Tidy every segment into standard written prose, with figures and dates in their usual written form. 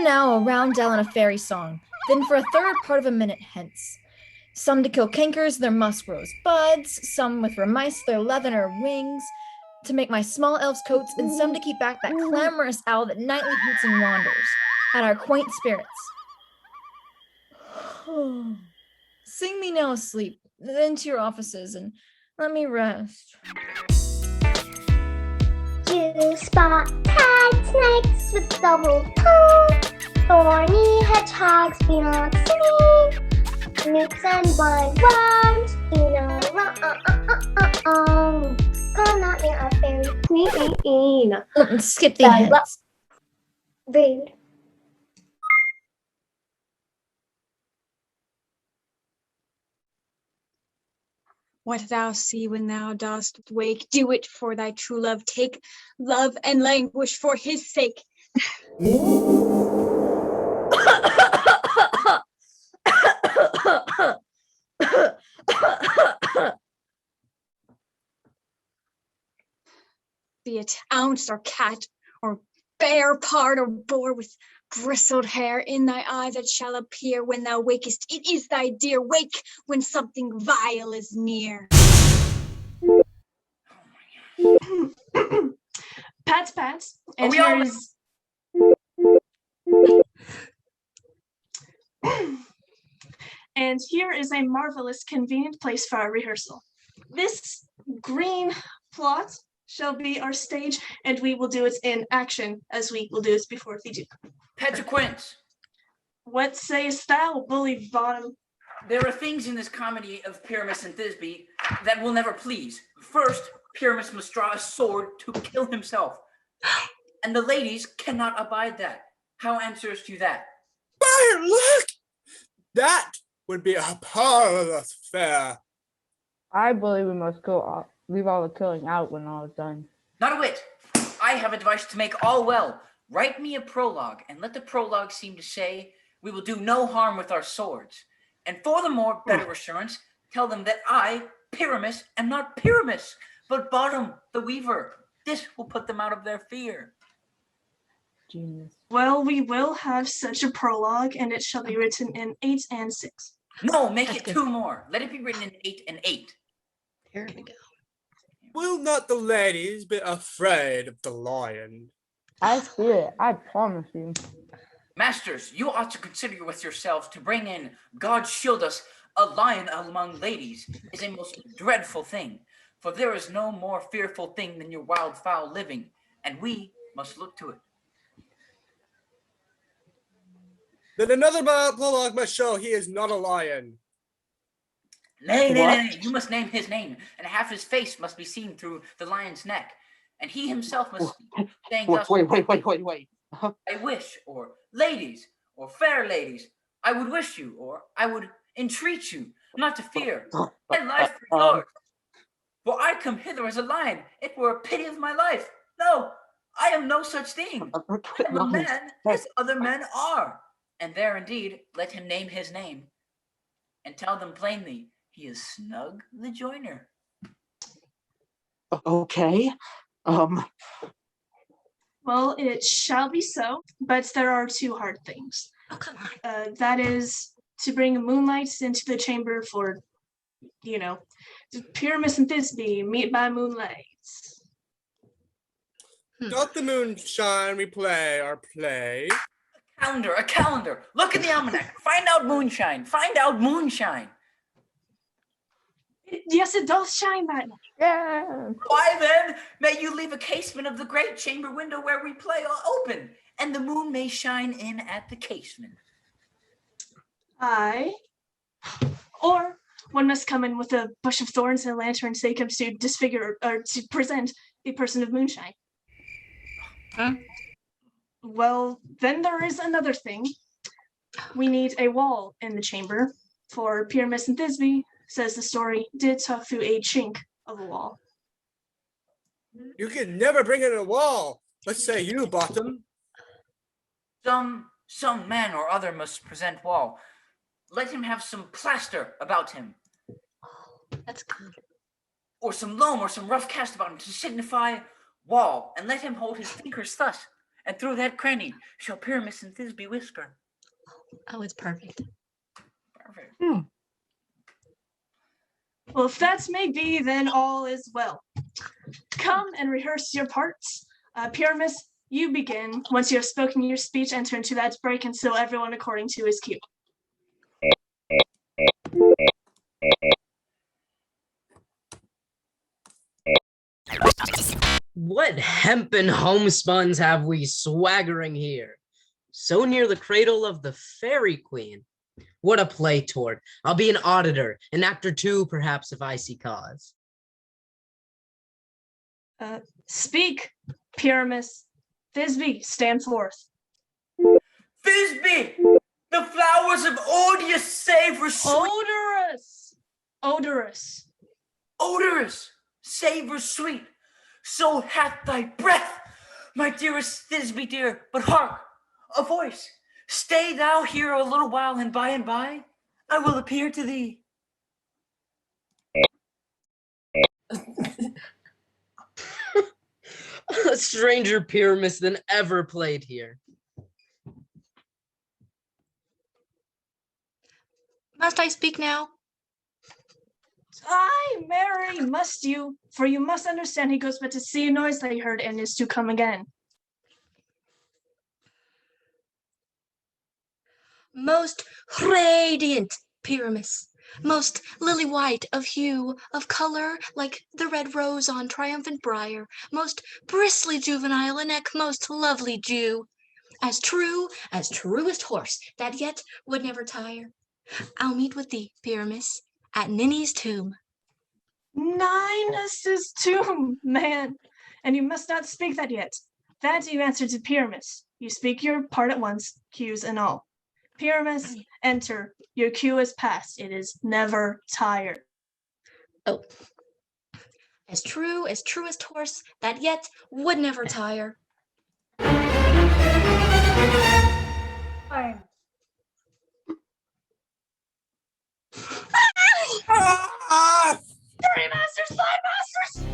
now a roundel and a fairy song, then for a third part of a minute hence. Some to kill cankers, their musk rose buds, some with remice, their leathern wings, to make my small elves' coats, and some to keep back that clamorous owl that nightly hoots and wanders at our quaint spirits. Sing me now asleep, then to your offices, and let me rest. You spot tag snakes with double toe, thorny hedgehogs be not singing, newts and blind worms do not come not near our fairy queen. Skip the heads. Rude. What thou see when thou dost wake, do it for thy true love. Take love and languish for his sake. Be it ounce or cat or bear part or boar with bristled hair in thy eyes it shall appear when thou wakest. It is thy dear. Wake when something vile is near. Pats, and here is and here is a marvelous convenient place for our rehearsal. This green plot shall be our stage, and we will do it in action as we will do this before the do. Petriquint. What sayest thou, bully bottom? There are things in this comedy of Pyramus and Thisbe that will never please. First, Pyramus must draw a sword to kill himself, and the ladies cannot abide that. How answers to that? By look! That would be a parlous affair. I believe we must leave all the killing out when all is done. Not a whit. I have advice to make all well. Write me a prologue, and let the prologue seem to say, we will do no harm with our swords. And for the more better assurance, tell them that I, Pyramus, am not Pyramus, but Bottom, the weaver. This will put them out of their fear. Genius. Well, we will have such a prologue, and it shall be written in 8 and 6. No, make it 2 more. Let it be written in 8 and 8. There we go. Will not the ladies be afraid of the lion? I see it, I promise you. Masters, you ought to consider with yourselves to bring in, God shield us, a lion among ladies is a most dreadful thing. For there is no more fearful thing than your wild fowl living, and we must look to it. Then another prologue must show he is not a lion. Nay. You must name his name, and half his face must be seen through the lion's neck. And he himself must speak, saying thus, Wait. I wish, or ladies, or fair ladies, I would wish you, or I would entreat you, not to fear, and life for yours. For I come hither as a lion, it were a pity of my life. No, I am no such thing. I am a man as other men are. And there indeed, let him name his name, and tell them plainly, he is Snug the Joiner. Okay. Well, it shall be so, but there are 2 hard things. Oh, come on. That is to bring moonlight into the chamber for, Pyramus and Thisbe meet by moonlight. Not the moonshine we play our play. A calendar. Look in the almanac. Find out moonshine. Yes, it does shine that night. Yeah. Why then may you leave a casement of the great chamber window where we play open, and the moon may shine in at the casement. Aye. Or one must come in with a bush of thorns and a lantern, say comes to disfigure or to present the person of moonshine. Huh? Well, then there is another thing. We need a wall in the chamber, for Pyramus and Thisbe, says the story, did talk through a chink of a wall. You can never bring in a wall. Let's say you, Bottom. Some man or other must present wall. Let him have some plaster about him. That's good. Or some loam or some rough cast about him to signify wall, and let him hold his fingers thus, and through that cranny shall Pyramus and Thisbe whisper. Oh, it's perfect. Perfect. Well, if that's may be, then all is well. Come and rehearse your parts. Pyramus, you begin. Once you have spoken your speech, enter into that break and seal everyone according to his cue. What hempen homespuns have we swaggering here? So near the cradle of the fairy queen. What a play toward. I'll be an auditor, an actor too, perhaps, if I see cause. Speak, Pyramus. Thisbe, stand forth. Thisbe, the flowers of odious savor sweet. Odorous, savor sweet. So hath thy breath, my dearest Thisbe dear. But hark, a voice. Stay thou here a little while, and by I will appear to thee. A stranger Pyramus than ever played here. Must I speak now? Aye, Mary, must you, for you must understand he goes but to see a noise that he heard and is to come again. Most radiant Pyramus, most lily white of hue, of color like the red rose on triumphant briar, most bristly juvenile in neck, most lovely Jew, as truest horse that yet would never tire. I'll meet with thee, Pyramus, at Ninny's tomb. Ninus's tomb, man, and you must not speak that yet. That you answer to Pyramus. You speak your part at once, cues and all. Pyramus, enter. Your cue is past. It is never tired. Oh, as truest horse that yet would never tire. Fine.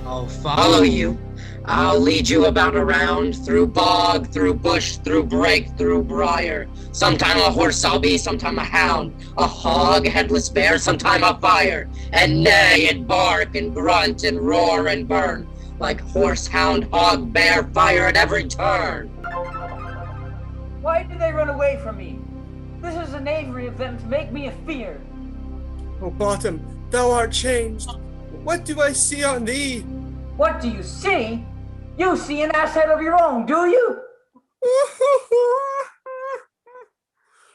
I'll follow you. I'll lead you about around, through bog, through bush, through brake, through briar. Sometime a horse I'll be, sometime a hound, a hog, headless bear, sometime a fire, and neigh and bark and grunt and roar and burn, like horse, hound, hog, bear, fire at every turn. Why did they run away from me? This is a knavery of them to make me a fear. O Bottom, thou art changed. What do I see on thee? What do you see? You see an ass head of your own, do you?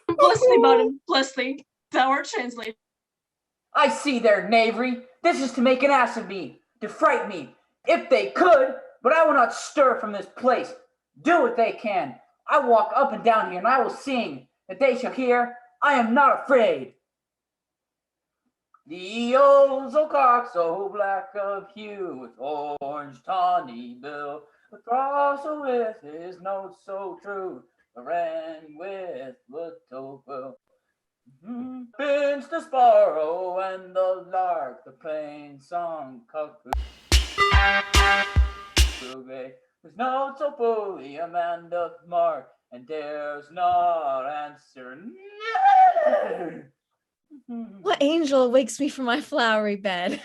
Bless thee, Bottom, bless thee. Thou art translated. I see their knavery. This is to make an ass of me, to fright me, if they could, but I will not stir from this place. Do what they can. I walk up and down here, and I will sing, that they shall hear, I am not afraid. The old cock so black of hue, with orange tawny bill, the throstle with his notes so true, the wren with little quill. Pinch the sparrow and the lark, the plain song cuckoo. His notes so fully a man doth mark, and dares not answer. What angel wakes me from my flowery bed?